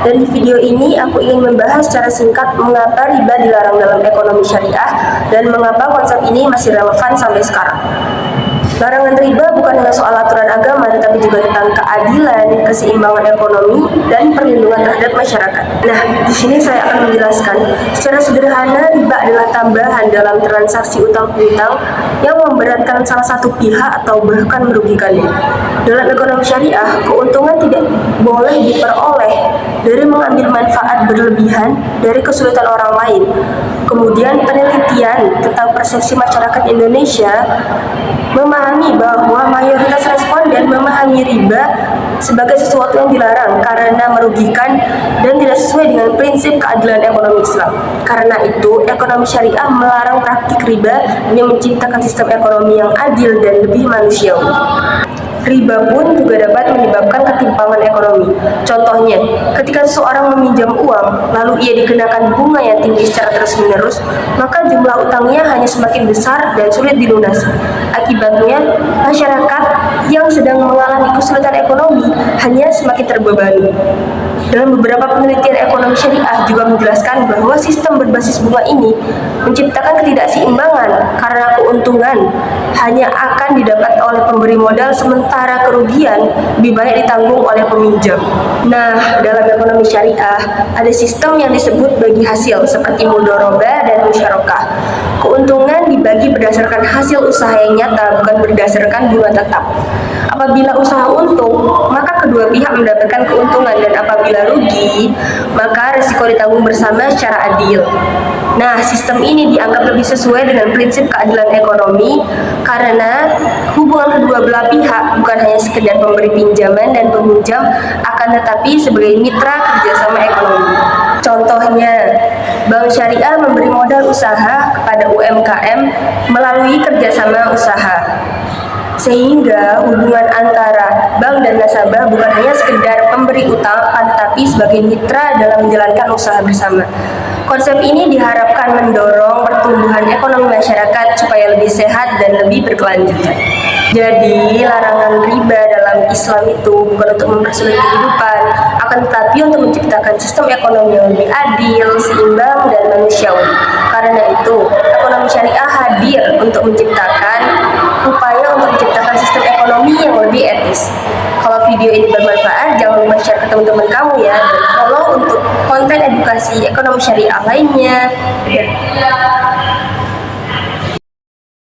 Dan di video ini aku ingin membahas secara singkat mengapa riba dilarang dalam ekonomi syariah dan mengapa konsep ini masih relevan sampai sekarang. Larangan riba bukan hanya soal aturan agama, tetapi juga tentang keadilan, keseimbangan ekonomi, dan perlindungan terhadap masyarakat. Nah, di sini saya akan menjelaskan secara sederhana riba adalah tambahan dalam transaksi utang piutang yang memberatkan salah satu pihak atau bahkan merugikannya. Dalam ekonomi syariah, keuntungan tidak boleh diperoleh dari mengambil manfaat berlebihan dari kesulitan orang lain. Kemudian penelitian tentang persepsi masyarakat Indonesia memahami bahwa mayoritas responden memahami riba sebagai sesuatu yang dilarang karena merugikan dan tidak sesuai dengan prinsip keadilan ekonomi Islam. Karena itu, ekonomi syariah melarang praktik riba yang menciptakan sistem ekonomi yang adil dan lebih manusiawi. Riba pun juga dapat menyebabkan ketimpangan ekonomi. Contohnya, ketika seseorang meminjam uang, lalu ia dikenakan bunga yang tinggi secara terus-menerus, maka jumlah utangnya hanya semakin besar dan sulit dilunasi. Akibatnya, masyarakat yang sedang mengalami kesulitan ekonomi hanya semakin terbebani. Dalam beberapa penelitian ekonomi syariah juga menjelaskan bahwa sistem berbasis bunga ini menciptakan ketidakseimbangan karena keuntungan hanya akan didapat oleh pemberi modal sementara kerugian lebih banyak ditanggung oleh peminjam. Nah, dalam ekonomi syariah ada sistem yang disebut bagi hasil seperti mudharabah dan musyarakah. Keuntungan dibagi berdasarkan hasil usaha yang nyata, bukan berdasarkan bunga tetap. Apabila usaha untung, maka kedua pihak mendapatkan keuntungan, dan apabila rugi, maka risiko ditanggung bersama secara adil. Nah, sistem ini dianggap lebih sesuai dengan prinsip keadilan ekonomi karena hubungan kedua belah pihak bukan hanya sekedar pemberi pinjaman dan peminjam, akan tetapi sebagai mitra kerjasama ekonomi. Contohnya, bank syariah memberi modal usaha kepada UMKM melalui kerjasama usaha. Sehingga hubungan antara bank dan nasabah bukan hanya sekedar pemberi utang, tetapi sebagai mitra dalam menjalankan usaha bersama. Konsep ini diharapkan mendorong pertumbuhan ekonomi masyarakat supaya lebih sehat dan lebih berkelanjutan. Jadi, larangan riba dalam Islam itu bukan untuk mempersulit kehidupan, akan tetapi untuk menciptakan sistem ekonomi yang lebih adil, seimbang, dan manusiawi. Karena itu, ekonomi syariah hadir untuk menciptakan upaya untuk menciptakan sistem ekonomi yang lebih etis. Kalau video ini bermanfaat, jangan lupa share ke teman-teman kamu ya, dan follow untuk konten edukasi ekonomi syariah lainnya.